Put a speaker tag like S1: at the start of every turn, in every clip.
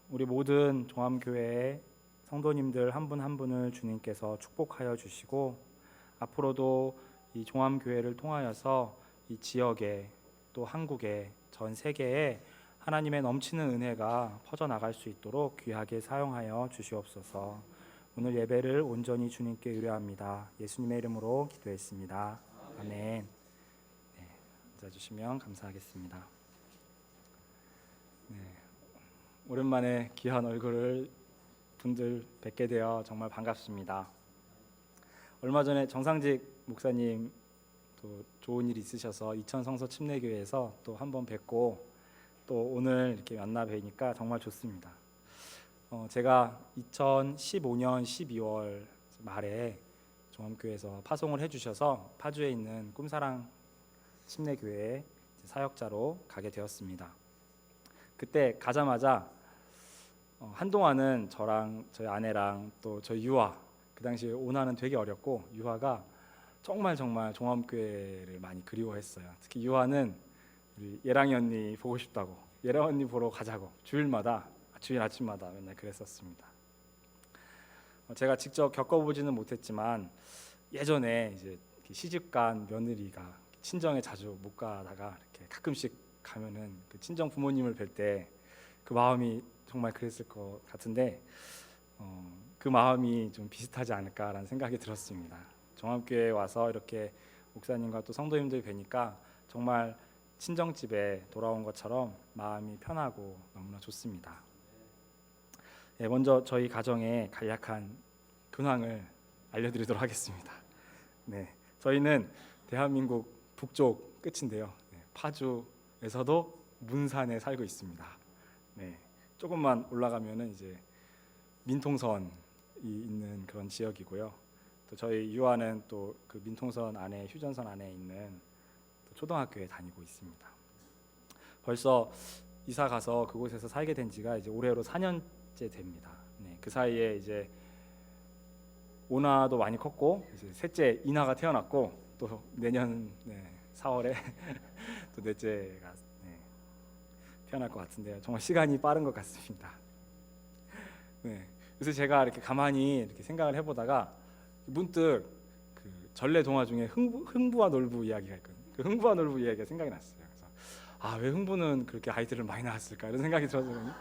S1: 우리 모든 종암교회의 성도님들 한 분 한 분을 주님께서 축복하여 주시고 앞으로도 이 종암교회를 통하여서 이 지역에 또 한국에 전 세계에 하나님의 넘치는 은혜가 퍼져나갈 수 있도록 귀하게 사용하여 주시옵소서. 오늘 예배를 온전히 주님께 의뢰합니다. 예수님의 이름으로 기도했습니다. 아멘. 앉아주시면 감사하겠습니다. 오랜만에 귀한 얼굴을 분들 뵙게 되어 정말 반갑습니다. 얼마 전에 정상직 목사님 또 좋은 일 있으셔서 이천 성서 침례교회에서 또 한 번 뵙고 또 오늘 이렇게 만나 뵈니까 정말 좋습니다. 제가 2015년 12월 말에 종암교회에서 파송을 해주셔서 파주에 있는 꿈사랑 침례교회에 사역자로 가게 되었습니다. 그때 가자마자 한동안은 저랑 저희 아내랑 또 저희 유아, 그 당시에 오나는 되게 어렸고 유아가 정말 종암교회를 많이 그리워했어요. 특히 유아는 우리 예랑이 언니 보고 싶다고, 예랑 언니 보러 가자고 주일 아침마다 맨날 그랬었습니다. 제가 직접 겪어보지는 못했지만 예전에 이제 시집간 며느리가 친정에 자주 못 가다가 이렇게 가끔씩 가면은 그 친정 부모님을 뵐 때 그 마음이 정말 그랬을 것 같은데 그 마음이 좀 비슷하지 않을까라는 생각이 들었습니다. 종암교회에 와서 이렇게 목사님과 또 성도님들 뵈니까 정말 친정집에 돌아온 것처럼 마음이 편하고 너무나 좋습니다. 먼저 저희 가정의 간략한 근황을 알려드리도록 하겠습니다. 저희는 대한민국 북쪽 끝인데요. 파주에서도 문산에 살고 있습니다. 조금만 올라가면은 이제 민통선이 있는 그런 지역이고요. 또 저희 유아는 또 그 민통선 안에 휴전선 안에 있는 또 초등학교에 다니고 있습니다. 벌써 이사 가서 그곳에서 살게 된 지가 이제 올해로 4년째 됩니다. 그 사이에 이제 오나도 많이 컸고 이제 셋째 이나가 태어났고 또 내년 4월에 또 넷째가 태어날 것 같은데요. 정말 시간이 빠른 것 같습니다. 그래서 제가 이렇게 가만히 이렇게 생각을 해보다가 문득 그 전래 동화 중에 흥부와 놀부 이야기가 있거든요. 그 흥부와 놀부 이야기가 생각이 났어요. 그래서 왜 흥부는 그렇게 아이들을 많이 낳았을까 이런 생각이 들었거든요.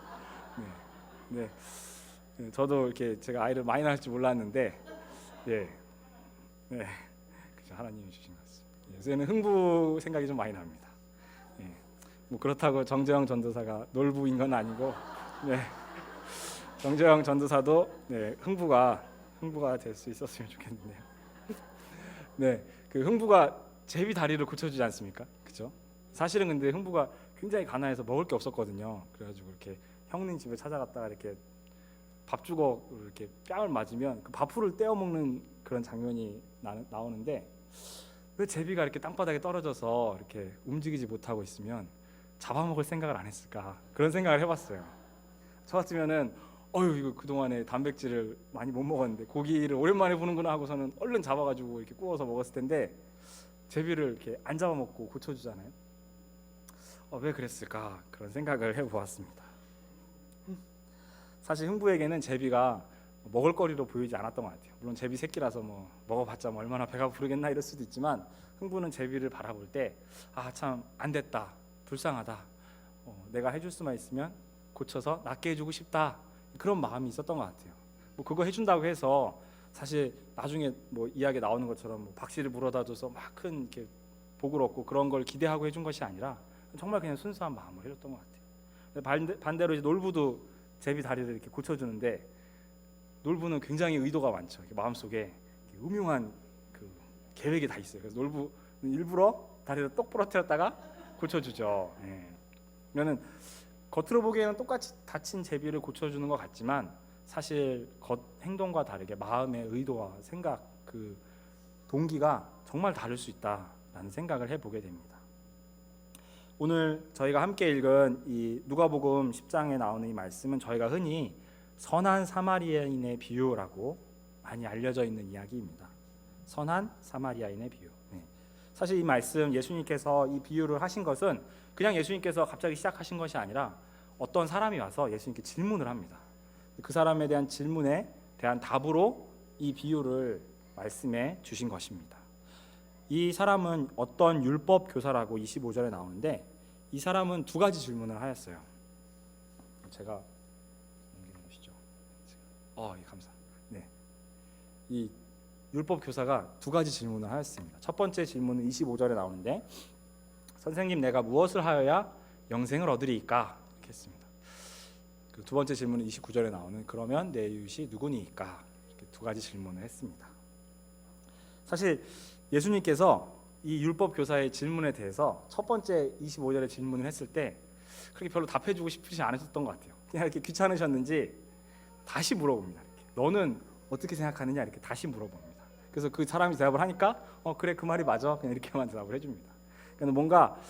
S1: 저도 이렇게 제가 아이를 많이 낳을 줄 몰랐는데, 그죠, 하나님이 주신 것 같습니다. 요새는 흥부 생각이 좀 많이 납니다. 뭐 그렇다고 정재영 전도사가 놀부인 건 아니고, 정재영 전도사도 흥부가 될 수 있었으면 좋겠는데요. 그 흥부가 제비 다리를 고쳐주지 않습니까? 그죠? 사실은 근데 흥부가 굉장히 가난해서 먹을 게 없었거든요. 그래가지고 이렇게 형님 집에 찾아갔다가 이렇게 밥 주걱 이렇게 뺨을 맞으면 그 밥풀을 떼어 먹는 그런 장면이 나오는데 왜 제비가 이렇게 땅바닥에 떨어져서 이렇게 움직이지 못하고 있으면 잡아먹을 생각을 안 했을까, 그런 생각을 해봤어요. 저 같으면은 이거 그동안에 단백질을 많이 못 먹었는데 고기를 오랜만에 보는구나 하고서는 얼른 잡아가지고 이렇게 구워서 먹었을 텐데 제비를 이렇게 안 잡아먹고 고쳐주잖아요. 왜 그랬을까, 그런 생각을 해보았습니다. 사실 흥부에게는 제비가 먹을거리로 보이지 않았던 것 같아요. 물론 제비 새끼라서 뭐 먹어봤자 뭐 얼마나 배가 부르겠나 이럴 수도 있지만 흥부는 제비를 바라볼 때 참 안 됐다, 불쌍하다, 내가 해줄 수만 있으면 고쳐서 낫게 해주고 싶다, 그런 마음이 있었던 것 같아요. 뭐 그거 해준다고 해서 사실 나중에 뭐 이야기 나오는 것처럼 뭐 박씨를 물어다 줘서 막 큰 이렇게 복을 얻고 그런 걸 기대하고 해준 것이 아니라 정말 그냥 순수한 마음으로 해줬던 것 같아요. 반대로 이제 놀부도 제비 다리를 이렇게 고쳐주는데 놀부는 굉장히 의도가 많죠. 마음속에 음흉한 그 계획이 다 있어요. 그래서 놀부는 일부러 다리를 똑 부러뜨렸다가 고쳐주죠. 그러면 겉으로 보기에는 똑같이 다친 제비를 고쳐주는 것 같지만 사실 겉 행동과 다르게 마음의 의도와 생각, 그 동기가 정말 다를 수 있다라는 생각을 해보게 됩니다. 오늘 저희가 함께 읽은 이 누가복음 10장에 나오는 이 말씀은 저희가 흔히 선한 사마리아인의 비유라고 많이 알려져 있는 이야기입니다. 선한 사마리아인의 비유. 사실 이 말씀 예수님께서 이 비유를 하신 것은 그냥 예수님께서 갑자기 시작하신 것이 아니라 어떤 사람이 와서 예수님께 질문을 합니다. 그 사람에 대한 질문에 대한 답으로 이 비유를 말씀해 주신 것입니다. 이 사람은 어떤 율법 교사라고 25절에 나오는데, 이 사람은 두 가지 질문을 하였어요. 제가 옮겨주시죠. 예, 감사. 네, 이 율법 교사가 두 가지 질문을 하였습니다. 첫 번째 질문은 25절에 나오는데, 선생님, 내가 무엇을 하여야 영생을 얻으리이까? 이렇게 했습니다. 그 두 번째 질문은 29절에 나오는, 그러면 내 이웃이 누구니까? 이렇게 두 가지 질문을 했습니다. 사실 예수님께서 이 율법 교사의 질문에 대해서 첫 번째 25절에 질문을 했을 때 그렇게 별로 답해주고 싶으시 않으셨던 것 같아요. 그냥 이렇게 귀찮으셨는지 다시 물어봅니다. 이렇게. 너는 어떻게 생각하느냐? 이렇게 다시 물어봅니다. 그래서 그 사람이 대답을 하니까 그래, 그 말이 맞아, 그냥 이렇게만 대답을 해줍니다. 그러니까 뭔가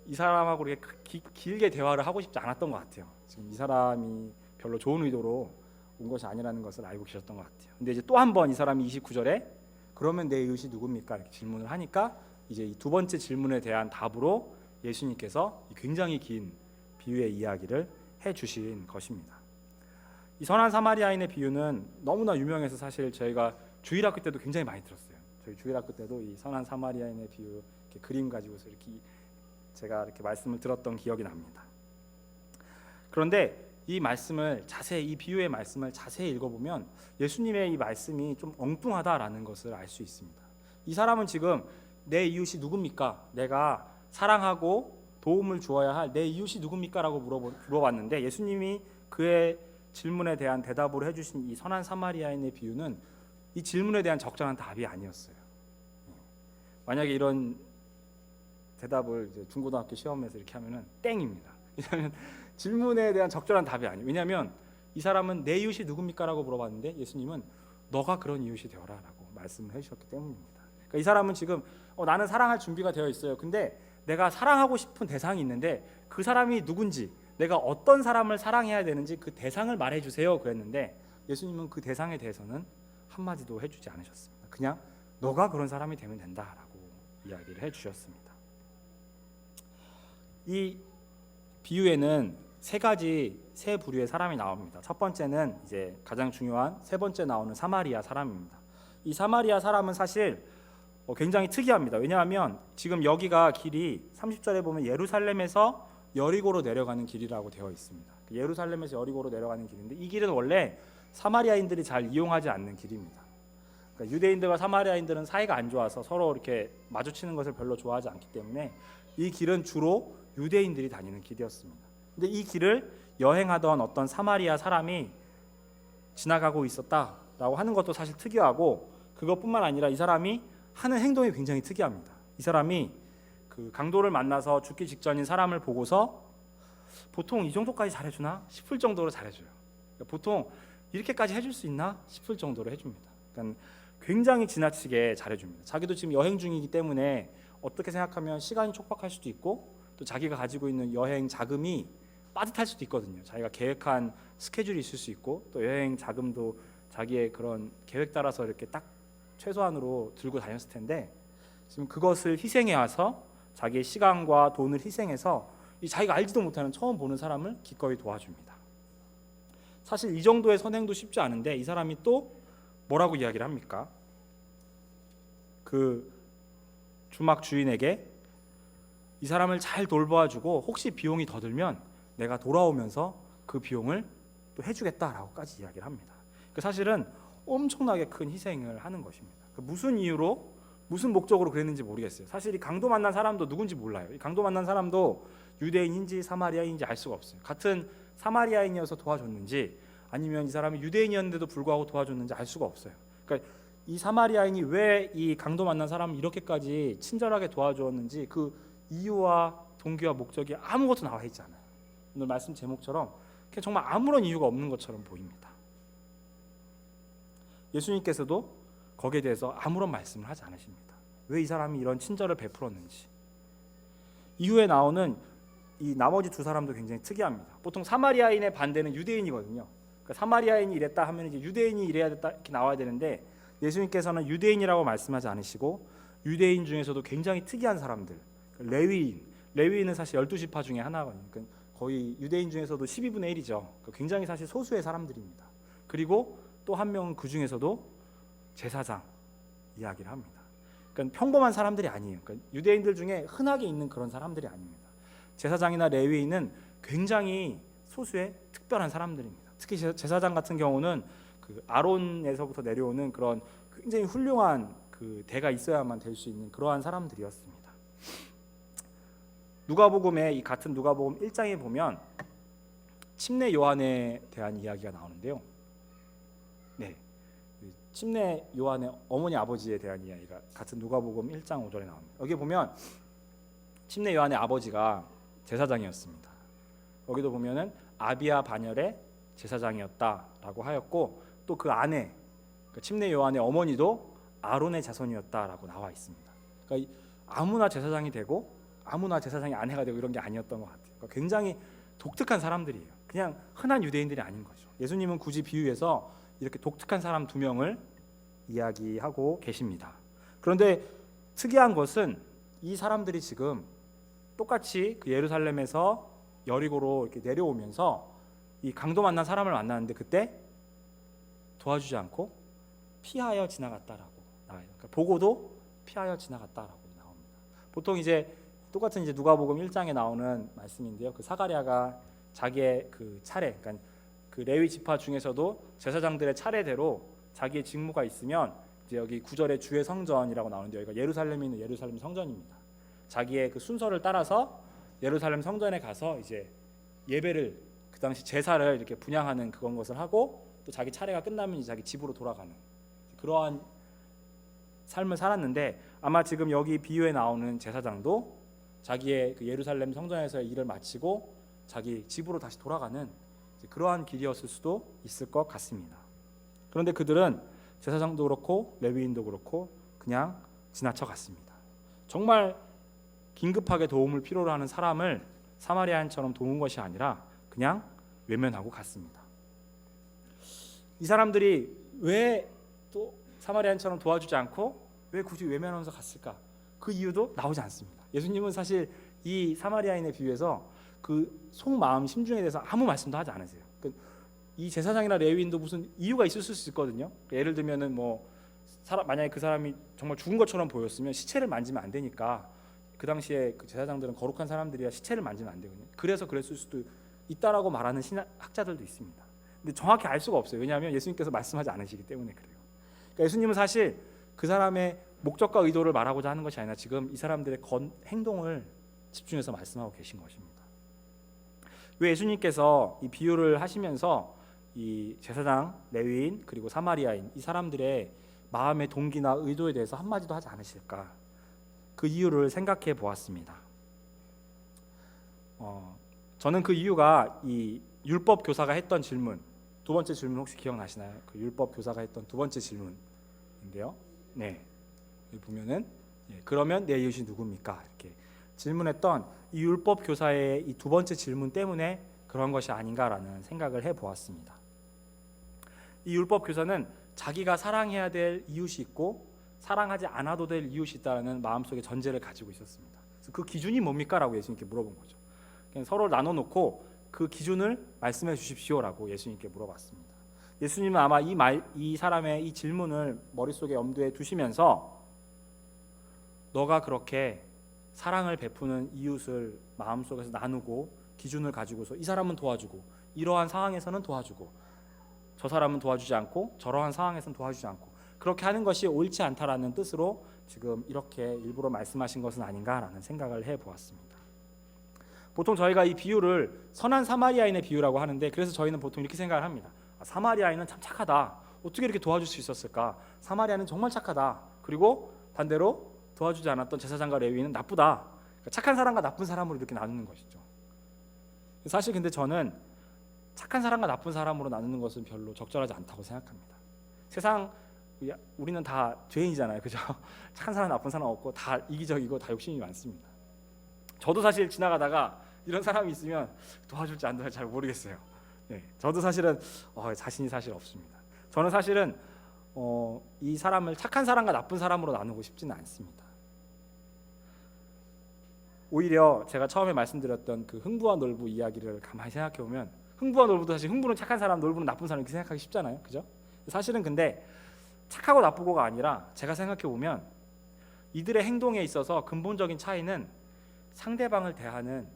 S1: 이 사람하고 이렇게 길게 대화를 하고 싶지 않았던 것 같아요. 지금 이 사람이 별로 좋은 의도로 온 것이 아니라는 것을 알고 계셨던 것 같아요. 근데 이제 또 한 번 이 사람이 29절에 그러면 내 이웃이 누굽니까? 이렇게 질문을 하니까 이제 이 두 번째 질문에 대한 답으로 예수님께서 굉장히 긴 비유의 이야기를 해주신 것입니다. 이 선한 사마리아인의 비유는 너무나 유명해서 사실 저희가 주일학교 때도 굉장히 많이 들었어요. 저희 주일학교 때도 이 선한 사마리아인의 비유 이렇게 그림 가지고서 이렇게 제가 이렇게 말씀을 들었던 기억이 납니다. 그런데 이 말씀을 자세히, 이 비유의 말씀을 자세히 읽어보면 예수님의 이 말씀이 좀 엉뚱하다라는 것을 알 수 있습니다. 이 사람은 지금 내 이웃이 누굽니까? 내가 사랑하고 도움을 주어야 할 내 이웃이 누굽니까? 라고 물어봤는데, 예수님이 그의 질문에 대한 대답으로 해주신 이 선한 사마리아인의 비유는 이 질문에 대한 적절한 답이 아니었어요. 만약에 이런 대답을 이제 중고등학교 시험에서 이렇게 하면은 땡입니다. 왜냐하면 질문에 대한 적절한 답이 아니에요. 왜냐하면 이 사람은 내 이웃이 누굽니까? 라고 물어봤는데 예수님은 너가 그런 이웃이 되어라 라고 말씀을 해주셨기 때문입니다. 그러니까 이 사람은 지금 나는 사랑할 준비가 되어 있어요. 근데 내가 사랑하고 싶은 대상이 있는데 그 사람이 누군지, 내가 어떤 사람을 사랑해야 되는지 그 대상을 말해주세요 그랬는데, 예수님은 그 대상에 대해서는 한마디도 해주지 않으셨습니다. 그냥 너가 그런 사람이 되면 된다라고 이야기를 해주셨습니다. 이 비유에는 세 부류의 사람이 나옵니다. 첫 번째는 이제 가장 중요한 세 번째 나오는 사마리아 사람입니다. 이 사마리아 사람은 사실 굉장히 특이합니다. 왜냐하면 지금 여기가 길이 30절에 보면 예루살렘에서 여리고로 내려가는 길이라고 되어 있습니다. 예루살렘에서 여리고로 내려가는 길인데, 이 길은 원래 사마리아인들이 잘 이용하지 않는 길입니다. 그러니까 유대인들과 사마리아인들은 사이가 안 좋아서 서로 이렇게 마주치는 것을 별로 좋아하지 않기 때문에 이 길은 주로 유대인들이 다니는 길이었습니다. 근데 이 길을 여행하던 어떤 사마리아 사람이 지나가고 있었다라고 하는 것도 사실 특이하고, 그것뿐만 아니라 이 사람이 하는 행동이 굉장히 특이합니다. 이 사람이 그 강도를 만나서 죽기 직전인 사람을 보고서 보통 이 정도까지 잘해주나 싶을 정도로 잘해줘요. 그러니까 보통 이렇게까지 해줄 수 있나 싶을 정도로 해줍니다. 그러니까 굉장히 지나치게 잘해줍니다. 자기도 지금 여행 중이기 때문에 어떻게 생각하면 시간이 촉박할 수도 있고, 또 자기가 가지고 있는 여행 자금이 빠듯할 수도 있거든요. 자기가 계획한 스케줄이 있을 수 있고, 또 여행 자금도 자기의 그런 계획 따라서 이렇게 딱 최소한으로 들고 다녔을 텐데, 지금 그것을 희생해 와서 자기의 시간과 돈을 희생해서 이 자기가 알지도 못하는 처음 보는 사람을 기꺼이 도와줍니다. 사실 이 정도의 선행도 쉽지 않은데 이 사람이 또 뭐라고 이야기를 합니까? 그 주막 주인에게 이 사람을 잘 돌봐주고 혹시 비용이 더 들면 내가 돌아오면서 그 비용을 또 해주겠다라고까지 이야기를 합니다. 사실은 엄청나게 큰 희생을 하는 것입니다. 무슨 이유로, 무슨 목적으로 그랬는지 모르겠어요. 사실 이 강도 만난 사람도 누군지 몰라요. 이 강도 만난 사람도 유대인인지 사마리아인지 알 수가 없어요. 같은 사마리아인이어서 도와줬는지 아니면 이 사람이 유대인이었는데도 불구하고 도와줬는지 알 수가 없어요. 그러니까 이 사마리아인이 왜 이 강도 만난 사람을 이렇게까지 친절하게 도와주었는지 그 이유와 동기와 목적이 아무것도 나와 있지 않아요. 오늘 말씀 제목처럼 정말 아무런 이유가 없는 것처럼 보입니다. 예수님께서도 거기에 대해서 아무런 말씀을 하지 않으십니다. 왜 이 사람이 이런 친절을 베풀었는지. 이후에 나오는 이 나머지 두 사람도 굉장히 특이합니다. 보통 사마리아인의 반대는 유대인이거든요. 그러니까 사마리아인이 이랬다 하면 이제 유대인이 이래야 됐다 이렇게 나와야 되는데, 예수님께서는 유대인이라고 말씀하지 않으시고 유대인 중에서도 굉장히 특이한 사람들, 레위인은 사실 12지파 중에 하나거든요. 그러니까 거의 유대인 중에서도 12분의 1이죠. 굉장히 사실 소수의 사람들입니다. 그리고 또 한 명은 그 중에서도 제사장 이야기를 합니다. 그러니까 평범한 사람들이 아니에요. 그러니까 유대인들 중에 흔하게 있는 그런 사람들이 아닙니다. 제사장이나 레위인은 굉장히 소수의 특별한 사람들입니다. 특히 제사장 같은 경우는 그 아론에서부터 내려오는 그런 굉장히 훌륭한 그 대가 있어야만 될 수 있는 그러한 사람들이었습니다. 누가복음에 이 같은 누가복음 1장에 보면 침례 요한에 대한 이야기가 나오는데요. 네, 침례 요한의 어머니 아버지에 대한 이야기가 같은 누가복음 1장 5절에 나옵니다. 여기 보면 침례 요한의 아버지가 제사장이었습니다. 여기도 보면은 아비야 반열의 제사장이었다라고 하였고 또 그 아내 침례 요한의 어머니도 아론의 자손이었다라고 나와 있습니다. 그러니까 아무나 제사장이 되고 아무나 제사장이 아내가 되고 이런 게 아니었던 것 같아요. 그러니까 굉장히 독특한 사람들이에요. 그냥 흔한 유대인들이 아닌 거죠. 예수님은 굳이 비유해서 이렇게 독특한 사람 두 명을 이야기하고 계십니다. 그런데 특이한 것은 이 사람들이 지금 똑같이 그 예루살렘에서 여리고로 이렇게 내려오면서 이 강도 만난 사람을 만나는데 그때 도와주지 않고 피하여 지나갔다라고 나와요. 그러니까 보고도 피하여 지나갔다라고 나옵니다. 보통 이제 똑같은 이제 누가복음 1장에 나오는 말씀인데요. 그 사가랴가 자기의 그 차례, 그러니까 그 레위 지파 중에서도 제사장들의 차례대로 자기의 직무가 있으면 이제 여기 9절에 주의 성전이라고 나오는데 여기가 예루살렘에 있는 예루살렘 성전입니다. 자기의 그 순서를 따라서 예루살렘 성전에 가서 이제 예배를 그 당시 제사를 이렇게 분향하는 그런 것을 하고 또 자기 차례가 끝나면 이제 자기 집으로 돌아가는 그러한 삶을 살았는데 아마 지금 여기 비유에 나오는 제사장도 자기의 그 예루살렘 성전에서의 일을 마치고 자기 집으로 다시 돌아가는 그러한 길이었을 수도 있을 것 같습니다. 그런데 그들은 제사장도 그렇고 레위인도 그렇고 그냥 지나쳐 갔습니다. 정말 긴급하게 도움을 필요로 하는 사람을 사마리아인처럼 도운 것이 아니라 그냥 외면하고 갔습니다. 이 사람들이 왜 또 사마리아인처럼 도와주지 않고 왜 굳이 외면하면서 갔을까? 그 이유도 나오지 않습니다. 예수님은 사실 이 사마리아인의 비유에서 그 속마음 심중에 대해서 아무 말씀도 하지 않으세요. 이 제사장이나 레위인도 무슨 이유가 있을 수 있거든요. 예를 들면은 뭐 만약에 그 사람이 정말 죽은 것처럼 보였으면 시체를 만지면 안 되니까 그 당시에 그 제사장들은 거룩한 사람들이라 시체를 만지면 안 되거든요. 그래서 그랬을 수도 있다라고 말하는 신학자들도 있습니다. 근데 정확히 알 수가 없어요. 왜냐하면 예수님께서 말씀하지 않으시기 때문에 그래요. 그러니까 예수님은 사실 그 사람의 목적과 의도를 말하고자 하는 것이 아니라 지금 이 사람들의 행동을 집중해서 말씀하고 계신 것입니다. 왜 예수님께서 이 비유를 하시면서 이 제사장, 레위인 그리고 사마리아인 이 사람들의 마음의 동기나 의도에 대해서 한마디도 하지 않으실까? 그 이유를 생각해 보았습니다. 저는 그 이유가 이 율법 교사가 했던 질문, 두 번째 질문 혹시 기억나시나요? 그 율법 교사가 했던 두 번째 질문인데요. 네, 여기 보면은 그러면 내 이웃이 누굽니까? 이렇게 질문했던 이 율법 교사의 이 두 번째 질문 때문에 그런 것이 아닌가라는 생각을 해보았습니다. 이 율법 교사는 자기가 사랑해야 될 이웃이 있고 사랑하지 않아도 될 이웃이 있다는 마음속에 전제를 가지고 있었습니다. 그래서 그 기준이 뭡니까? 라고 예수님께 물어본 거죠. 그냥 서로 나눠놓고 그 기준을 말씀해 주십시오라고 예수님께 물어봤습니다. 예수님은 아마 이 사람의 이 질문을 머릿속에 염두에 두시면서 너가 그렇게 사랑을 베푸는 이웃을 마음속에서 나누고 기준을 가지고서 이 사람은 도와주고 이러한 상황에서는 도와주고 저 사람은 도와주지 않고 저러한 상황에서는 도와주지 않고 그렇게 하는 것이 옳지 않다라는 뜻으로 지금 이렇게 일부러 말씀하신 것은 아닌가라는 생각을 해보았습니다. 보통 저희가 이 비유를 선한 사마리아인의 비유라고 하는데 그래서 저희는 보통 이렇게 생각을 합니다. 사마리아인은 참 착하다. 어떻게 이렇게 도와줄 수 있었을까? 사마리아는 정말 착하다. 그리고 반대로 도와주지 않았던 제사장과 레위인은 나쁘다. 그러니까 착한 사람과 나쁜 사람으로 이렇게 나누는 것이죠. 사실 근데 저는 착한 사람과 나쁜 사람으로 나누는 것은 별로 적절하지 않다고 생각합니다. 세상 우리는 다 죄인이잖아요, 그죠? 착한 사람, 나쁜 사람 없고 다 이기적이고 다 욕심이 많습니다. 저도 사실 지나가다가 이런 사람이 있으면 도와줄지 안 도와줄지 잘 모르겠어요. 네, 저도 사실은 자신이 사실 없습니다. 저는 사실은 이 사람을 착한 사람과 나쁜 사람으로 나누고 싶지는 않습니다. 오히려 제가 처음에 말씀드렸던 그 흥부와 놀부 이야기를 가만히 생각해 보면 흥부와 놀부도 사실 흥부는 착한 사람, 놀부는 나쁜 사람 이렇게 생각하기 쉽잖아요, 그죠? 사실은 근데 착하고 나쁘고가 아니라 제가 생각해 보면 이들의 행동에 있어서 근본적인 차이는 상대방을 대하는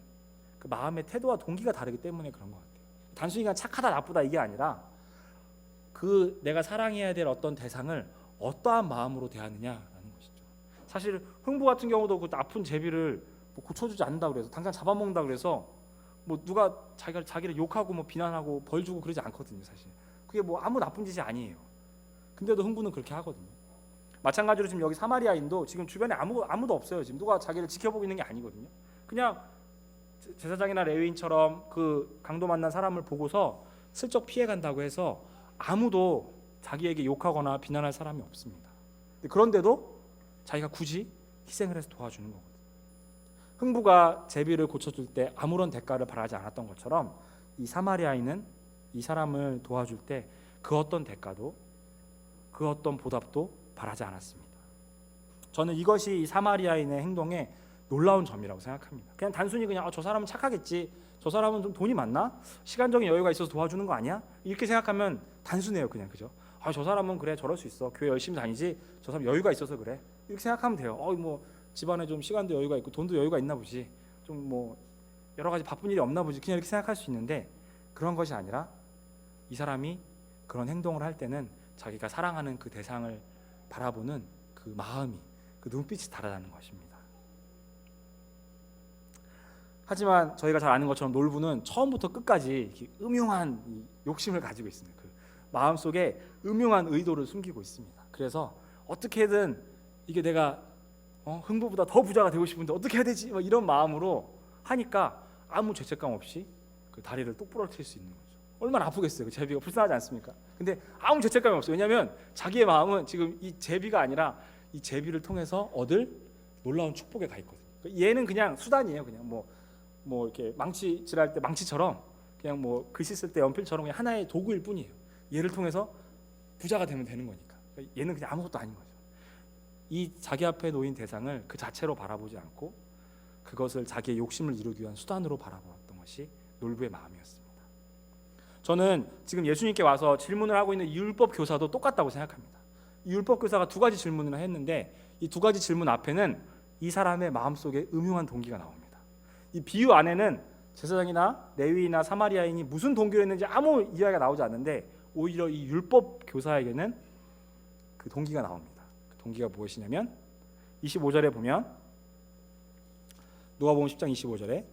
S1: 그 마음의 태도와 동기가 다르기 때문에 그런 것 같아요. 단순히 그냥 착하다 나쁘다 이게 아니라 그 내가 사랑해야 될 어떤 대상을 어떠한 마음으로 대하느냐라는 것이죠. 사실 흥부 같은 경우도 그 아픈 제비를 뭐 고쳐주지 않는다 그래서 당장 잡아먹는다 그래서 뭐 누가 자기를 욕하고 뭐 비난하고 벌 주고 그러지 않거든요. 사실 그게 뭐 아무 나쁜 짓이 아니에요. 근데도 흥부는 그렇게 하거든요. 마찬가지로 지금 여기 사마리아인도 지금 주변에 아무도 없어요. 지금 누가 자기를 지켜보고 있는 게 아니거든요. 그냥 제사장이나 레위인처럼 그 강도 만난 사람을 보고서 슬쩍 피해간다고 해서 아무도 자기에게 욕하거나 비난할 사람이 없습니다. 그런데도 자기가 굳이 희생을 해서 도와주는 거거든요. 흥부가 제비를 고쳐줄 때 아무런 대가를 바라지 않았던 것처럼 이 사마리아인은 이 사람을 도와줄 때 그 어떤 대가도 그 어떤 보답도 바라지 않았습니다. 저는 이것이 이 사마리아인의 행동의 놀라운 점이라고 생각합니다. 그냥 단순히 그냥 저 사람은 착하겠지, 저 사람은 좀 돈이 많나, 시간적인 여유가 있어서 도와주는 거 아니야, 이렇게 생각하면 단순해요. 그냥 그죠? 저 사람은 그래 저럴 수 있어, 교회 열심히 다니지, 저 사람 여유가 있어서 그래, 이렇게 생각하면 돼요. 뭐 집안에 좀 시간도 여유가 있고 돈도 여유가 있나 보지, 좀 뭐 여러 가지 바쁜 일이 없나 보지, 그냥 이렇게 생각할 수 있는데 그런 것이 아니라 이 사람이 그런 행동을 할 때는 자기가 사랑하는 그 대상을 바라보는 그 마음이, 그 눈빛이 다르다는 것입니다. 하지만 저희가 잘 아는 것처럼 놀부는 처음부터 끝까지 음흉한 욕심을 가지고 있습니다. 그 마음속에 음흉한 의도를 숨기고 있습니다. 그래서 어떻게든 이게 내가 흥부보다 더 부자가 되고 싶은데 어떻게 해야 되지? 이런 마음으로 하니까 아무 죄책감 없이 그 다리를 똑 부러뜨릴 수 있는 거죠. 얼마나 아프겠어요. 그 제비가 불쌍하지 않습니까? 근데 아무 죄책감이 없어요. 왜냐하면 자기의 마음은 지금 이 제비가 아니라 이 제비를 통해서 얻을 놀라운 축복에 가 있거든요. 얘는 그냥 수단이에요. 그냥 뭐 이렇게 망치질할 때 망치처럼, 그냥 뭐 글씨 쓸 때 연필처럼 그냥 하나의 도구일 뿐이에요. 얘를 통해서 부자가 되면 되는 거니까. 얘는 그냥 아무것도 아닌 거죠. 이 자기 앞에 놓인 대상을 그 자체로 바라보지 않고 그것을 자기의 욕심을 이루기 위한 수단으로 바라보았던 것이 놀부의 마음이었습니다. 저는 지금 예수님께 와서 질문을 하고 있는 이 율법 교사도 똑같다고 생각합니다. 이 율법 교사가 두 가지 질문을 했는데 이 두 가지 질문 앞에는 이 사람의 마음속에 음흉한 동기가 나옵니다. 이 비유 안에는 제사장이나 레위나 사마리아인이 무슨 동기로 했는지 아무 이야기가 나오지 않는데 오히려 이 율법 교사에게는 그 동기가 나옵니다. 그 동기가 무엇이냐면 25절에 보면, 누가복음 10장 25절에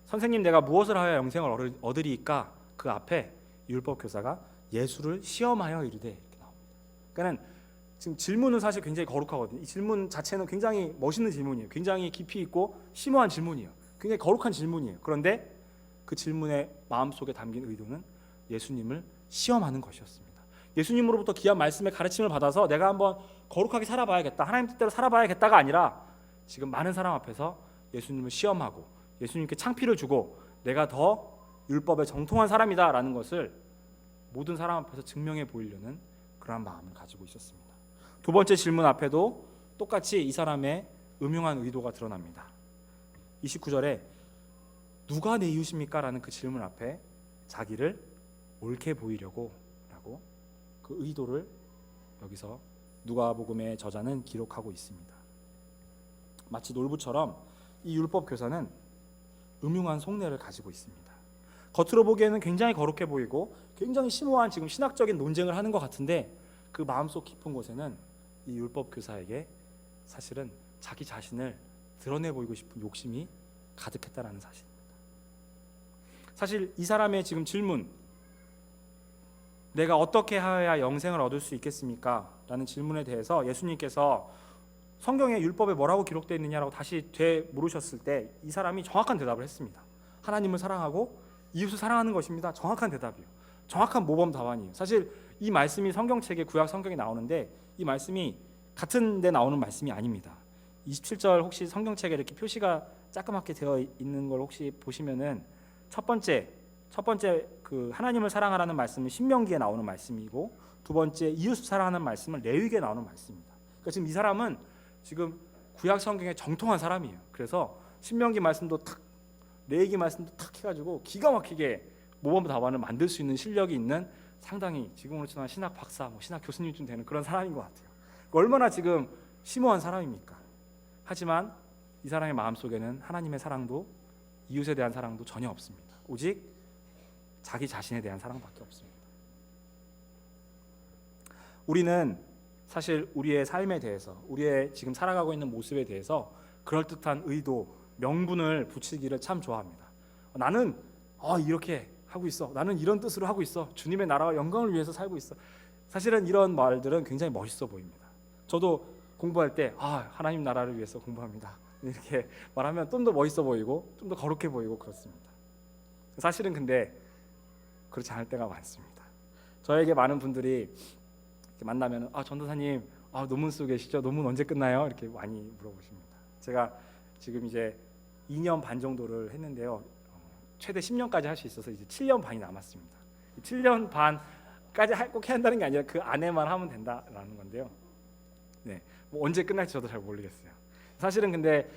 S1: 선생님 내가 무엇을 하여 영생을 얻으리이까, 그 앞에 율법 교사가 예수를 시험하여 이르되, 이렇게 나옵니다. 그러니까 지금 질문은 사실 굉장히 거룩하거든요. 이 질문 자체는 굉장히 멋있는 질문이에요. 굉장히 깊이 있고 심오한 질문이에요. 굉장히 거룩한 질문이에요. 그런데 그 질문의 마음속에 담긴 의도는 예수님을 시험하는 것이었습니다. 예수님으로부터 귀한 말씀의 가르침을 받아서 내가 한번 거룩하게 살아봐야겠다, 하나님 뜻대로 살아봐야겠다가 아니라 지금 많은 사람 앞에서 예수님을 시험하고 예수님께 창피를 주고 내가 더 율법에 정통한 사람이다라는 것을 모든 사람 앞에서 증명해 보이려는 그러한 마음을 가지고 있었습니다. 두 번째 질문 앞에도 똑같이 이 사람의 음흉한 의도가 드러납니다. 29절에 누가 내 이웃입니까? 라는 그 질문 앞에 자기를 옳게 보이려고 라고 그 의도를 여기서 누가복음의 저자는 기록하고 있습니다. 마치 놀부처럼 이 율법 교사는 음흉한 속내를 가지고 있습니다. 겉으로 보기에는 굉장히 거룩해 보이고 굉장히 심오한 지금 신학적인 논쟁을 하는 것 같은데 그 마음속 깊은 곳에는 이 율법 교사에게 사실은 자기 자신을 드러내 보이고 싶은 욕심이 가득했다라는 사실입니다. 사실 이 사람의 지금 질문, 내가 어떻게 하여야 영생을 얻을 수 있겠습니까? 라는 질문에 대해서 예수님께서 성경의 율법에 뭐라고 기록되어 있느냐라고 다시 되물으셨을 때 이 사람이 정확한 대답을 했습니다. 하나님을 사랑하고 이웃을 사랑하는 것입니다. 정확한 대답이에요. 정확한 모범 답안이에요. 사실 이 말씀이 성경책에 구약 성경에 나오는데 이 말씀이 같은 데 나오는 말씀이 아닙니다. 27절 혹시 성경책에 이렇게 표시가 조그맣게 되어 있는 걸 혹시 보시면은 첫 번째 그 하나님을 사랑하라는 말씀은 신명기에 나오는 말씀이고 두 번째 이웃을 사랑하는 말씀은 레위기에 나오는 말씀입니다. 그러니까 지금 이 사람은 지금 구약 성경에 정통한 사람이에요. 그래서 신명기 말씀도 탁, 레위기 말씀도 탁 해가지고 기가 막히게 모범 답안을 만들 수 있는 실력이 있는 상당히 지금으로 치면 신학 박사, 신학 교수님쯤 되는 그런 사람인 것 같아요. 얼마나 지금 심오한 사람입니까? 하지만 이 사람의 마음속에는 하나님의 사랑도 이웃에 대한 사랑도 전혀 없습니다. 오직 자기 자신에 대한 사랑밖에 없습니다. 우리는 사실 우리의 삶에 대해서, 우리의 지금 살아가고 있는 모습에 대해서 그럴듯한 의도, 명분을 붙이기를 참 좋아합니다. 나는 이렇게 하고 있어. 나는 이런 뜻으로 하고 있어. 주님의 나라와 영광을 위해서 살고 있어. 사실은 이런 말들은 굉장히 멋있어 보입니다. 저도 공부할 때 하나님 나라를 위해서 공부합니다. 이렇게 말하면 좀 더 멋있어 보이고 좀 더 거룩해 보이고 그렇습니다. 사실은 근데 그렇지 않을 때가 많습니다. 저에게 많은 분들이 만나면 전도사님 논문 쓰고 계시죠? 논문 언제 끝나요? 이렇게 많이 물어보십니다. 제가 지금 이제 2년 반 정도를 했는데요. 최대 10년까지 할 수 있어서 이제 7년 반이 남았습니다. 7년 반까지 꼭 해야 한다는 게 아니라 그 안에만 하면 된다라는 건데요. 네, 언제 끝날지 저도 잘 모르겠어요. 사실은 근데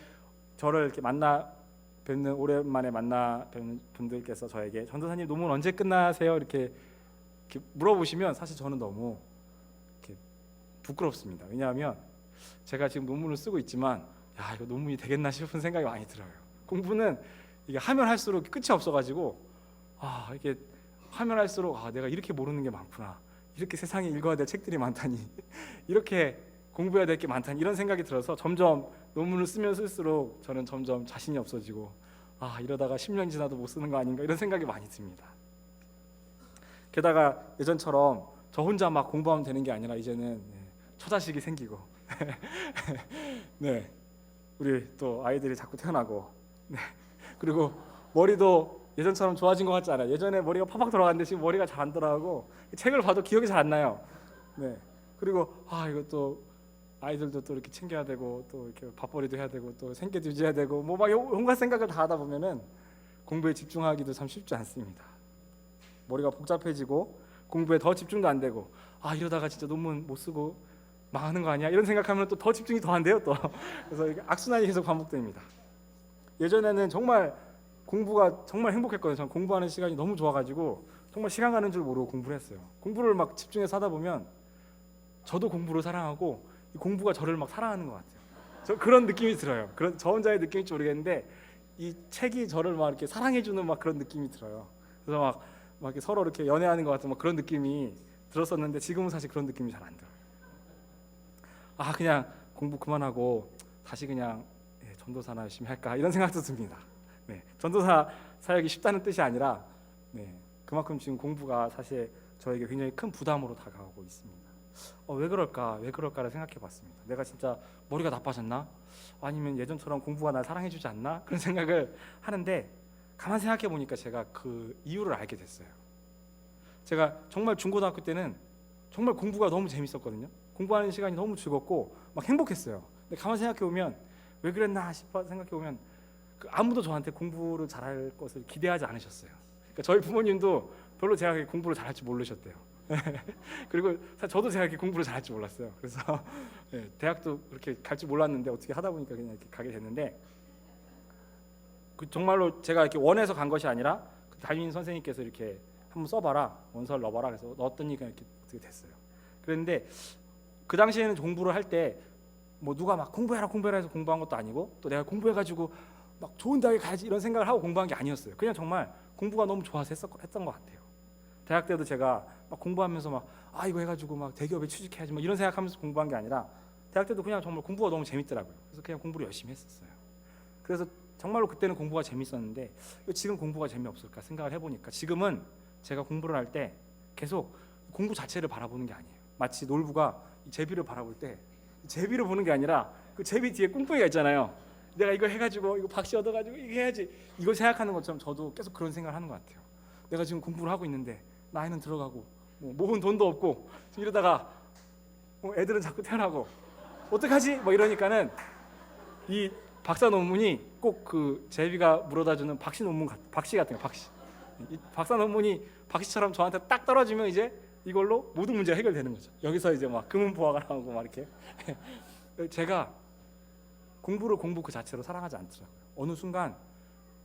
S1: 저를 이렇게 오랜만에 만나 뵙는 분들께서 저에게 전도사님 논문 언제 끝나세요? 이렇게 물어보시면 사실 저는 너무 이렇게 부끄럽습니다. 왜냐하면 제가 지금 논문을 쓰고 있지만 이거 논문이 되겠나 싶은 생각이 많이 들어요. 공부는 이게 하면 할수록 끝이 없어가지고 이게 하면 할수록 내가 이렇게 모르는 게 많구나, 이렇게 세상에 읽어야 될 책들이 많다니, 이렇게 공부해야 될 게 많다니, 이런 생각이 들어서 점점 논문을 쓰면 쓸수록 저는 점점 자신이 없어지고 이러다가 10년 지나도 못 쓰는 거 아닌가, 이런 생각이 많이 듭니다. 게다가 예전처럼 저 혼자 막 공부하면 되는 게 아니라 이제는 처자식이 생기고 네, 우리 또 아이들이 자꾸 태어나고, 네, 그리고 머리도 예전처럼 좋아진 것 같지 않아요. 예전에 머리가 팍팍 돌아갔는데 지금 머리가 잘 안 돌아가고 책을 봐도 기억이 잘 안 나요. 네, 그리고 이것도 아이들도 또 이렇게 챙겨야 되고 또 이렇게 밥벌이도 해야 되고 또 생계도 유지해야 되고 막 온갖 생각을 다 하다 보면은 공부에 집중하기도 참 쉽지 않습니다. 머리가 복잡해지고 공부에 더 집중도 안 되고 이러다가 진짜 논문 못 쓰고 망하는 거 아니야? 이런 생각하면 또 더 집중이 더 안 돼요 또. 그래서 이게 악순환이 계속 반복됩니다. 예전에는 정말 공부가 정말 행복했거든요. 저는 공부하는 시간이 너무 좋아가지고 정말 시간 가는 줄 모르고 공부를 했어요. 공부를 막 집중해서 하다 보면 저도 공부를 사랑하고 이 공부가 저를 막 사랑하는 것 같아요. 저 그런 느낌이 들어요. 저 혼자의 느낌일지 모르겠는데 이 책이 저를 막 이렇게 사랑해주는 막 그런 느낌이 들어요. 그래서 막 이렇게 서로 이렇게 연애하는 것 같은 막 그런 느낌이 들었었는데 지금은 사실 그런 느낌이 잘 안 들어요. 그냥 공부 그만하고 다시 그냥 전도사나 열심히 할까, 이런 생각도 듭니다. 네, 전도사 사역이 쉽다는 뜻이 아니라 그만큼 지금 공부가 사실 저에게 굉장히 큰 부담으로 다가오고 있습니다. 왜 그럴까를 생각해봤습니다. 내가 진짜 머리가 나빠졌나? 아니면 예전처럼 공부가 날 사랑해주지 않나? 그런 생각을 하는데 가만 생각해보니까 제가 그 이유를 알게 됐어요. 제가 정말 중고등학교 때는 정말 공부가 너무 재밌었거든요. 공부하는 시간이 너무 즐겁고 막 행복했어요. 근데 가만 생각해보면 왜 그랬나 싶어 생각해보면 아무도 저한테 공부를 잘할 것을 기대하지 않으셨어요. 그러니까 저희 부모님도 별로 제가 공부를 잘할 줄 모르셨대요. 그리고 저도 제가 이렇게 공부를 잘할 줄 몰랐어요. 그래서 대학도 그렇게 갈 줄 몰랐는데 어떻게 하다 보니까 그냥 이렇게 가게 됐는데 정말로 제가 이렇게 원해서 간 것이 아니라 담임 선생님께서 이렇게 한번 써봐라, 원서를 넣어봐라, 그래서 넣었더니 그냥 이렇게 됐어요. 그런데 그 당시에는 공부를 할 때 누가 막 공부해라 해서 공부한 것도 아니고 또 내가 공부해가지고 막 좋은 대학에 가야지 이런 생각을 하고 공부한 게 아니었어요. 그냥 정말 공부가 너무 좋아서 했던 것 같아요. 대학 때도 제가 막 공부하면서 막 이거 해가지고 막 대기업에 취직해야지 막 이런 생각하면서 공부한 게 아니라 대학 때도 그냥 정말 공부가 너무 재밌더라고요. 그래서 그냥 공부를 열심히 했었어요. 그래서 정말로 그때는 공부가 재밌었는데 왜 지금 공부가 재미없을까 생각을 해보니까 지금은 제가 공부를 할 때 계속 공부 자체를 바라보는 게 아니에요. 마치 놀부가 제비를 바라볼 때 제비를 보는 게 아니라 그 제비 뒤에 꿍꿍이가 있잖아요. 내가 이거 해가지고 이거 박씨 얻어가지고 이거 해야지, 이걸 생각하는 것처럼 저도 계속 그런 생각을 하는 것 같아요. 내가 지금 공부를 하고 있는데 나이는 들어가고 모은 돈도 없고 이러다가 애들은 자꾸 태어나고 어떡하지? 이러니까는 이 박사 논문이 꼭 그 제비가 물어다주는 박씨 논문 박씨 같은 거, 박씨. 이 박사 논문이 박씨처럼 저한테 딱 떨어지면 이제 이걸로 모든 문제가 해결되는 거죠. 여기서 이제 막 금은보화가 나오고 막 이렇게 제가 공부 그 자체로 사랑하지 않더라고요. 어느 순간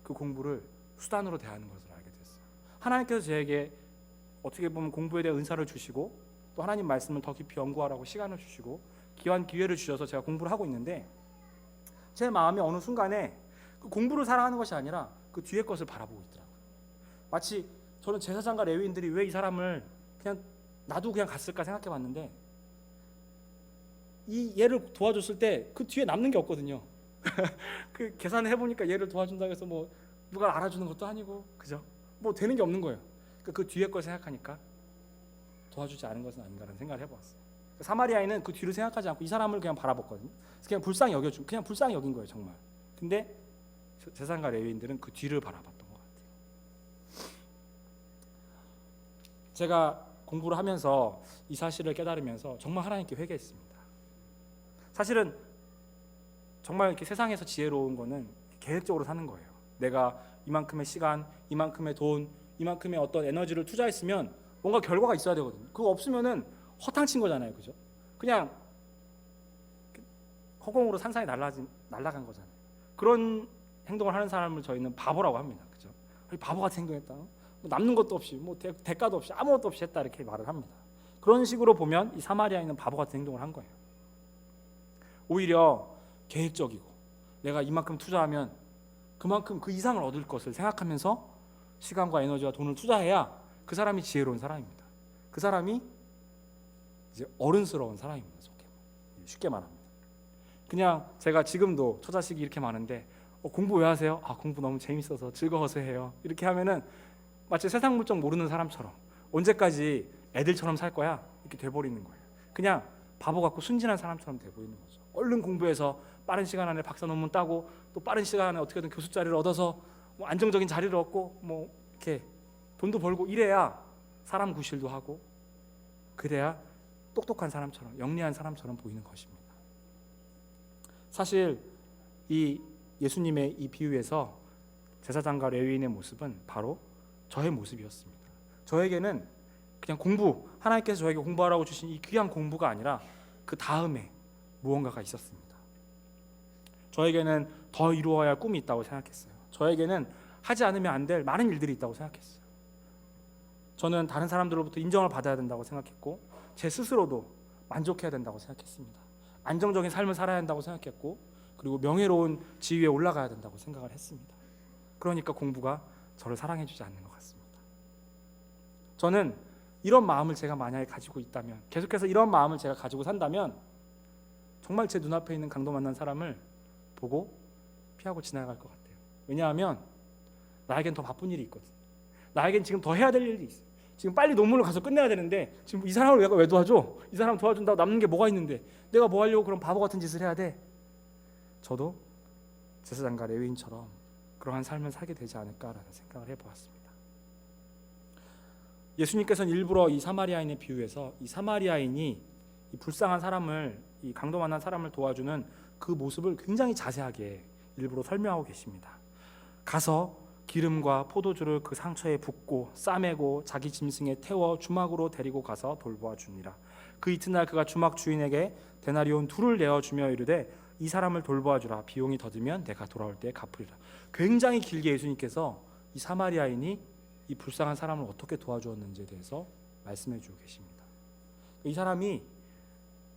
S1: 그 공부를 수단으로 대하는 것을 알게 됐어요. 하나님께서 저에게 어떻게 보면 공부에 대한 은사를 주시고 또 하나님 말씀을 더 깊이 연구하라고 시간을 주시고 귀한 기회를 주셔서 제가 공부를 하고 있는데 제 마음이 어느 순간에 그 공부를 사랑하는 것이 아니라 그 뒤에 것을 바라보고 있더라고요. 마치 저는 제사장과 레위인들이 왜 이 사람을 그냥 나도 그냥 갔을까 생각해 봤는데 이 얘를 도와줬을 때 그 뒤에 남는 게 없거든요. 그 계산을 해보니까 얘를 도와준다고 해서 뭐 누가 알아주는 것도 아니고 그죠? 뭐 되는 게 없는 거예요. 그 뒤에 걸 생각하니까 도와주지 않은 것은 아닌가라는 생각을 해보았어요. 사마리아인은 그 뒤를 생각하지 않고 이 사람을 그냥 바라봤거든요. 그래서 그냥 불쌍히 그냥 불쌍히 여긴 거예요, 정말. 근데 제사장과 레위인들은 그 뒤를 바라봤던 것 같아요. 제가 공부를 하면서 이 사실을 깨달으면서 정말 하나님께 회개했습니다. 사실은 정말 이렇게 세상에서 지혜로운 거는 계획적으로 사는 거예요. 내가 이만큼의 시간, 이만큼의 돈, 이만큼의 어떤 에너지를 투자했으면 뭔가 결과가 있어야 되거든요. 그거 없으면은 허탕친 거잖아요, 그죠? 그냥 허공으로 산산이 날아간 거잖아요. 그런 행동을 하는 사람을 저희는 바보라고 합니다, 그죠? 바보 같은 행동했다. 뭐 남는 것도 없이, 뭐 대가도 없이 아무것도 없이 했다 이렇게 말을 합니다. 그런 식으로 보면 이 사마리아인은 바보 같은 행동을 한 거예요. 오히려 계획적이고 내가 이만큼 투자하면 그만큼 그 이상을 얻을 것을 생각하면서 시간과 에너지와 돈을 투자해야 그 사람이 지혜로운 사람입니다. 그 사람이 이제 어른스러운 사람입니다. 쉽게 말합니다. 그냥 제가 지금도 처자식이 이렇게 많은데 공부 왜 하세요? 공부 너무 재밌어서 즐거워서 해요. 이렇게 하면은 마치 세상 물정 모르는 사람처럼 언제까지 애들처럼 살 거야? 이렇게 돼버리는 거예요. 그냥 바보 같고 순진한 사람처럼 돼버리는 거죠. 얼른 공부해서 빠른 시간 안에 박사 논문 따고 또 빠른 시간 안에 어떻게든 교수 자리를 얻어서 뭐 안정적인 자리를 얻고 뭐 이렇게 돈도 벌고 이래야 사람 구실도 하고 그래야 똑똑한 사람처럼 영리한 사람처럼 보이는 것입니다. 사실 이 예수님의 이 비유에서 제사장과 레위인의 모습은 바로 저의 모습이었습니다. 저에게는 그냥 공부, 하나님께서 저에게 공부하라고 주신 이 귀한 공부가 아니라 그 다음에 무언가가 있었습니다. 저에게는 더 이루어야 할 꿈이 있다고 생각했어요. 저에게는 하지 않으면 안 될 많은 일들이 있다고 생각했어요. 저는 다른 사람들로부터 인정을 받아야 된다고 생각했고 제 스스로도 만족해야 된다고 생각했습니다. 안정적인 삶을 살아야 한다고 생각했고 그리고 명예로운 지위에 올라가야 된다고 생각을 했습니다. 그러니까 공부가 저를 사랑해주지 않는 것 같습니다. 저는 이런 마음을 제가 만약에 가지고 있다면 계속해서 이런 마음을 제가 가지고 산다면 정말 제 눈앞에 있는 강도 만난 사람을 보고 피하고 지나갈 것 같아요. 왜냐하면 나에겐 더 바쁜 일이 있거든. 나에겐 지금 더 해야 될 일이 있어. 지금 빨리 논문을 가서 끝내야 되는데 지금 이 사람을 내가 왜 도와줘? 이 사람 도와준다고 남는 게 뭐가 있는데 내가 뭐 하려고 그런 바보 같은 짓을 해야 돼? 저도 제사장과 레위인처럼 그러한 삶을 살게 되지 않을까라는 생각을 해보았습니다. 예수님께서는 일부러 이 사마리아인의 비유에서 이 사마리아인이 이 불쌍한 사람을 이 강도 만난 사람을 도와주는 그 모습을 굉장히 자세하게 일부러 설명하고 계십니다. 가서 기름과 포도주를 그 상처에 붓고 싸매고 자기 짐승에 태워 주막으로 데리고 가서 돌보아 주니라. 그 이튿날 그가 주막 주인에게 데나리온 2를 내어주며 이르되 이 사람을 돌보아 주라. 비용이 더 들면 내가 돌아올 때 갚으리라. 굉장히 길게 예수님께서 이 사마리아인이 이 불쌍한 사람을 어떻게 도와주었는지에 대해서 말씀해 주고 계십니다. 이 사람이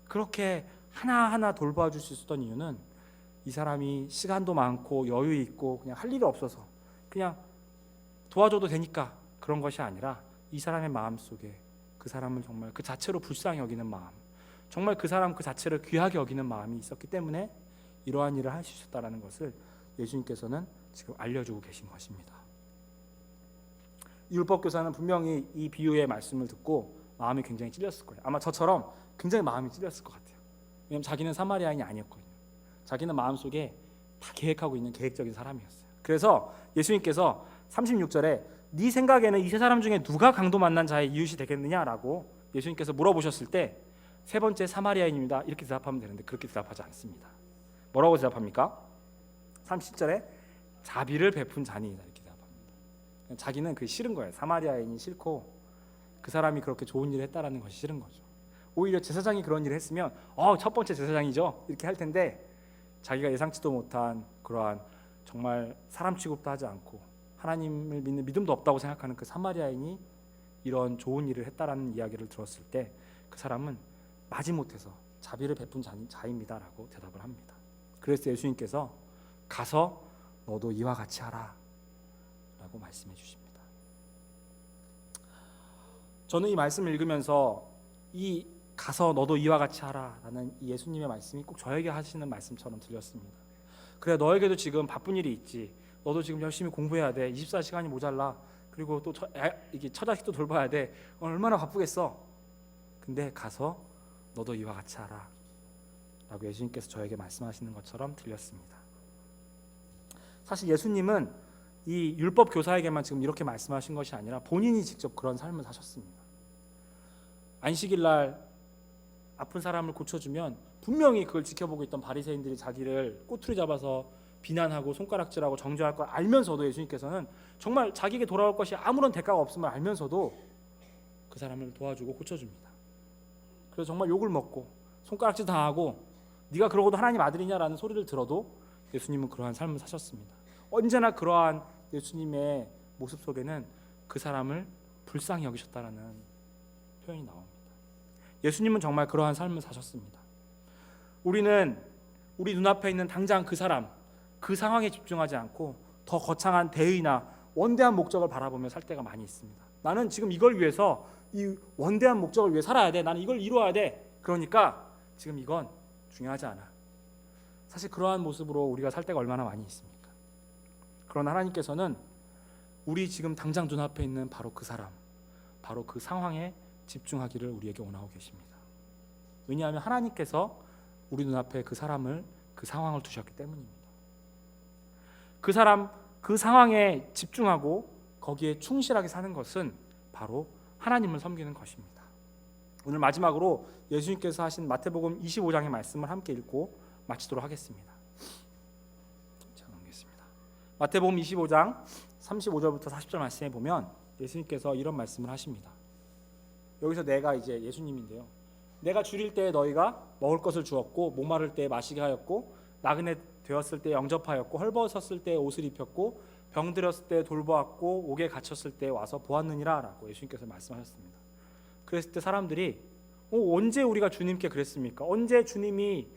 S1: 그렇게 하나하나 돌봐 줄 수 있었던 이유는 이 사람이 시간도 많고 여유 있고 그냥 할 일이 없어서 그냥 도와줘도 되니까 그런 것이 아니라 이 사람의 마음속에 그 사람을 정말 그 자체로 불쌍히 여기는 마음, 정말 그 사람 그 자체를 귀하게 여기는 마음이 있었기 때문에 이러한 일을 할 수 있었다는 것을 예수님께서는 지금 알려주고 계신 것입니다. 율법교사는 분명히 이 비유의 말씀을 듣고 마음이 굉장히 찔렸을 거예요. 아마 저처럼 굉장히 마음이 찔렸을 것 같아요. 왜냐하면 자기는 사마리아인이 아니었거든요. 자기는 마음속에 다 계획하고 있는 계획적인 사람이었어요. 그래서 예수님께서 36절에 네 생각에는 이 세 사람 중에 누가 강도 만난 자의 이웃이 되겠느냐라고 예수님께서 물어보셨을 때 세 번째 사마리아인입니다 이렇게 대답하면 되는데 그렇게 대답하지 않습니다. 뭐라고 대답합니까? 30절에 자비를 베푼 자니이다 이렇게 대답합니다. 자기는 그게 싫은 거예요. 사마리아인이 싫고 그 사람이 그렇게 좋은 일을 했다라는 것이 싫은 거죠. 오히려 제사장이 그런 일을 했으면 첫 번째 제사장이죠 이렇게 할 텐데 자기가 예상치도 못한 그러한 정말 사람 취급도 하지 않고 하나님을 믿는 믿음도 없다고 생각하는 그 사마리아인이 이런 좋은 일을 했다라는 이야기를 들었을 때 그 사람은 마지못해서 자비를 베푼 자입니다라고 대답을 합니다. 그래서 예수님께서 가서 너도 이와 같이 하라 라고 말씀해 주십니다. 저는 이 말씀을 읽으면서 이 가서 너도 이와 같이 하라 라는 이 예수님의 말씀이 꼭 저에게 하시는 말씀처럼 들렸습니다. 그래, 너에게도 지금 바쁜 일이 있지. 너도 지금 열심히 공부해야 돼. 24시간이 모자라. 그리고 또 이게 처자식도 돌봐야 돼. 얼마나 바쁘겠어. 근데 가서 너도 이와 같이 하라 라고 예수님께서 저에게 말씀하시는 것처럼 들렸습니다. 사실 예수님은 이 율법 교사에게만 지금 이렇게 말씀하신 것이 아니라 본인이 직접 그런 삶을 사셨습니다. 안식일 날 아픈 사람을 고쳐주면 분명히 그걸 지켜보고 있던 바리새인들이 자기를 꼬투리 잡아서 비난하고 손가락질하고 정죄할 걸 알면서도 예수님께서는 정말 자기에게 돌아올 것이 아무런 대가가 없음을 알면서도 그 사람을 도와주고 고쳐줍니다. 그래서 정말 욕을 먹고 손가락질 당하고 네가 그러고도 하나님 아들이냐라는 소리를 들어도 예수님은 그러한 삶을 사셨습니다. 언제나 그러한 예수님의 모습 속에는 그 사람을 불쌍히 여기셨다라는 표현이 나옵니다. 예수님은 정말 그러한 삶을 사셨습니다. 우리는 우리 눈앞에 있는 당장 그 사람, 그 상황에 집중하지 않고 더 거창한 대의나 원대한 목적을 바라보며 살 때가 많이 있습니다. 나는 지금 이걸 위해서 이 원대한 목적을 위해 살아야 돼. 나는 이걸 이루어야 돼. 그러니까 지금 이건 중요하지 않아. 사실 그러한 모습으로 우리가 살 때가 얼마나 많이 있습니까? 그러나 하나님께서는 우리 지금 당장 눈앞에 있는 바로 그 사람, 바로 그 상황에 집중하기를 우리에게 원하고 계십니다. 왜냐하면 하나님께서 우리 눈앞에 그 사람을, 그 상황을 두셨기 때문입니다. 그 사람, 그 상황에 집중하고 거기에 충실하게 사는 것은 바로 하나님을 섬기는 것입니다. 오늘 마지막으로 예수님께서 하신 마태복음 25장의 말씀을 함께 읽고 마치도록 하겠습니다. 제가 넘기겠습니다. 마태복음 25장 35절부터 40절 말씀에 보면 예수님께서 이런 말씀을 하십니다. 여기서 내가 이제 예수님인데요. 내가 줄일 때 너희가 먹을 것을 주었고 목마를 때 마시게 하였고 나그네 되었을 때 영접하였고 헐벗었을 때 옷을 입혔고 병들었을 때 돌보았고 옥에 갇혔을 때 와서 보았느니라 라고 예수님께서 말씀하셨습니다. 그랬을 때 사람들이 언제 우리가 주님께 그랬습니까? 언제 주님이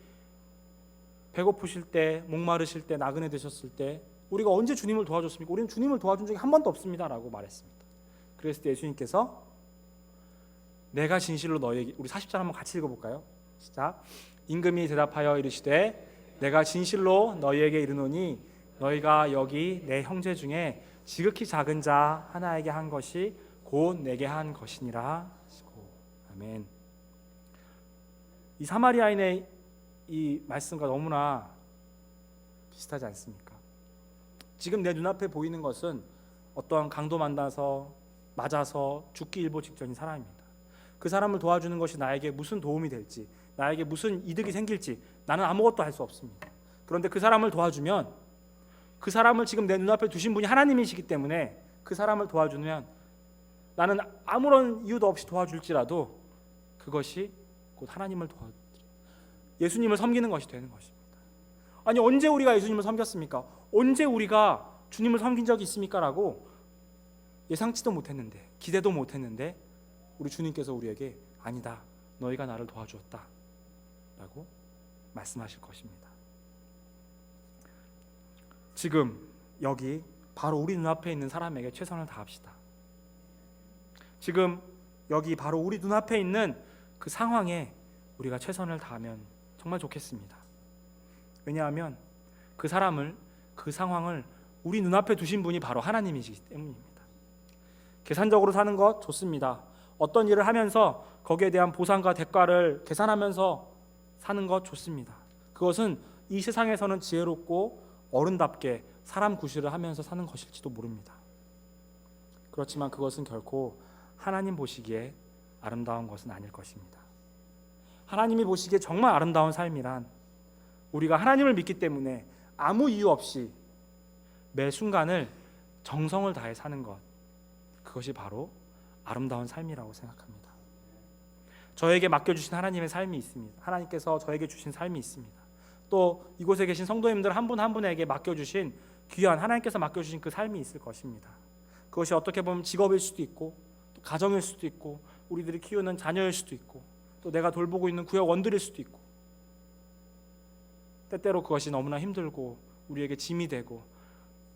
S1: 배고프실 때, 목마르실 때, 나그네 되셨을 때 우리가 언제 주님을 도와줬습니까? 우리는 주님을 도와준 적이 한 번도 없습니다 라고 말했습니다. 그랬을 때 예수님께서 내가 진실로 너희에게, 우리 40절 한번 같이 읽어볼까요? 시작. 임금이 대답하여 이르시되 내가 진실로 너희에게 이르노니 너희가 여기 내 형제 중에 지극히 작은 자 하나에게 한 것이 곧 내게 한 것이니라 하시고. 아멘. 이 사마리아인의 이 말씀과 너무나 비슷하지 않습니까? 지금 내 눈앞에 보이는 것은 어떠한 강도 만나서 맞아서 죽기 일보 직전인 사람입니다. 그 사람을 도와주는 것이 나에게 무슨 도움이 될지, 나에게 무슨 이득이 생길지 나는 아무것도 할 수 없습니다. 그런데 그 사람을 도와주면, 그 사람을 지금 내 눈앞에 두신 분이 하나님이시기 때문에 그 사람을 도와주면 나는 아무런 이유도 없이 도와줄지라도 그것이 곧 하나님을 도와드려 예수님을 섬기는 것이 되는 것입니다. 아니, 언제 우리가 예수님을 섬겼습니까? 언제 우리가 주님을 섬긴 적이 있습니까? 라고 예상치도 못했는데, 기대도 못했는데 우리 주님께서 우리에게 아니다, 너희가 나를 도와주었다 라고 말씀하실 것입니다. 지금 여기 바로 우리 눈앞에 있는 사람에게 최선을 다합시다. 지금 여기 바로 우리 눈앞에 있는 그 상황에 우리가 최선을 다하면 정말 좋겠습니다. 왜냐하면 그 사람을, 그 상황을 우리 눈앞에 두신 분이 바로 하나님이시기 때문입니다. 계산적으로 사는 것 좋습니다. 어떤 일을 하면서 거기에 대한 보상과 대가를 계산하면서 사는 것 좋습니다. 그것은 이 세상에서는 지혜롭고 어른답게 사람 구실을 하면서 사는 것일지도 모릅니다. 그렇지만 그것은 결코 하나님 보시기에 아름다운 것은 아닐 것입니다. 하나님이 보시기에 정말 아름다운 삶이란 우리가 하나님을 믿기 때문에 아무 이유 없이 매 순간을 정성을 다해 사는 것, 그것이 바로 아름다운 삶이라고 생각합니다. 저에게 맡겨주신 하나님의 삶이 있습니다. 하나님께서 저에게 주신 삶이 있습니다. 또 이곳에 계신 성도님들 한 분 한 분에게 맡겨주신 귀한 하나님께서 맡겨주신 그 삶이 있을 것입니다. 그것이 어떻게 보면 직업일 수도 있고 또 가정일 수도 있고 우리들이 키우는 자녀일 수도 있고 또 내가 돌보고 있는 구역원들일 수도 있고 때때로 그것이 너무나 힘들고 우리에게 짐이 되고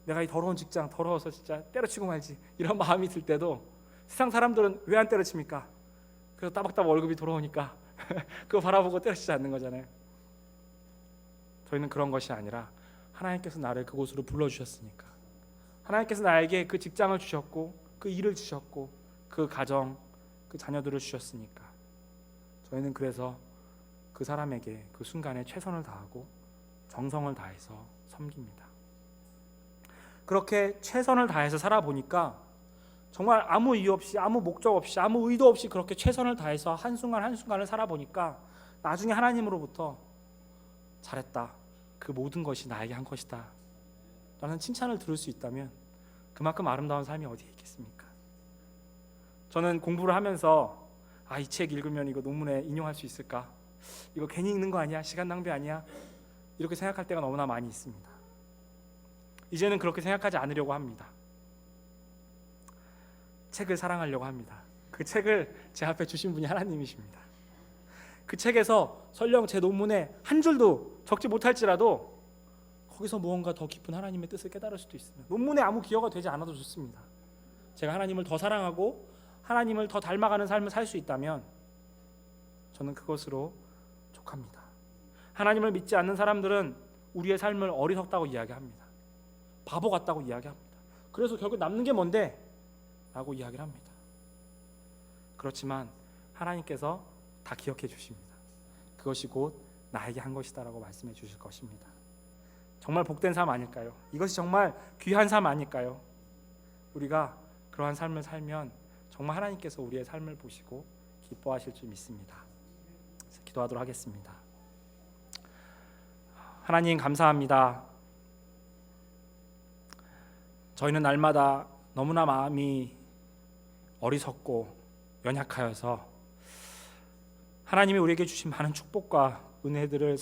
S1: 내가 이 더러운 직장 더러워서 진짜 때려치고 말지 이런 마음이 들 때도 세상 사람들은 왜 안 때려칩니까? 그래서 따박따박 월급이 돌아오니까 그거 바라보고 때려치지 않는 거잖아요. 저희는 그런 것이 아니라 하나님께서 나를 그곳으로 불러주셨으니까 하나님께서 나에게 그 직장을 주셨고 그 일을 주셨고 그 가정 그 자녀들을 주셨으니까 저희는 그래서 그 사람에게 그 순간에 최선을 다하고 정성을 다해서 섬깁니다. 그렇게 최선을 다해서 살아보니까 정말 아무 이유 없이 아무 목적 없이 아무 의도 없이 그렇게 최선을 다해서 한순간 한순간을 살아보니까 나중에 하나님으로부터 잘했다, 그 모든 것이 나에게 한 것이다 라는 칭찬을 들을 수 있다면 그만큼 아름다운 삶이 어디에 있겠습니까? 저는 공부를 하면서 이 책 읽으면 이거 논문에 인용할 수 있을까? 이거 괜히 읽는 거 아니야? 시간 낭비 아니야? 이렇게 생각할 때가 너무나 많이 있습니다. 이제는 그렇게 생각하지 않으려고 합니다. 책을 사랑하려고 합니다. 그 책을 제 앞에 주신 분이 하나님이십니다. 그 책에서 설령 제 논문에 한 줄도 적지 못할지라도 거기서 무언가 더 깊은 하나님의 뜻을 깨달을 수도 있습니다. 논문에 아무 기여가 되지 않아도 좋습니다. 제가 하나님을 더 사랑하고 하나님을 더 닮아가는 삶을 살 수 있다면 저는 그것으로 족합니다. 하나님을 믿지 않는 사람들은 우리의 삶을 어리석다고 이야기합니다. 바보 같다고 이야기합니다. 그래서 결국 남는 게 뭔데? 라고 이야기를 합니다. 그렇지만 하나님께서 다 기억해 주십니다. 그것이 곧 나에게 한 것이다 라고 말씀해 주실 것입니다. 정말 복된 삶 아닐까요? 이것이 정말 귀한 삶 아닐까요? 우리가 그러한 삶을 살면 정말 하나님께서 우리의 삶을 보시고 기뻐하실 줄 믿습니다. 기도하도록 하겠습니다. 하나님 감사합니다. 저희는 날마다 너무나 마음이 어리석고 연약하여서 하나님이 우리에게 주신 많은 축복과 은혜들을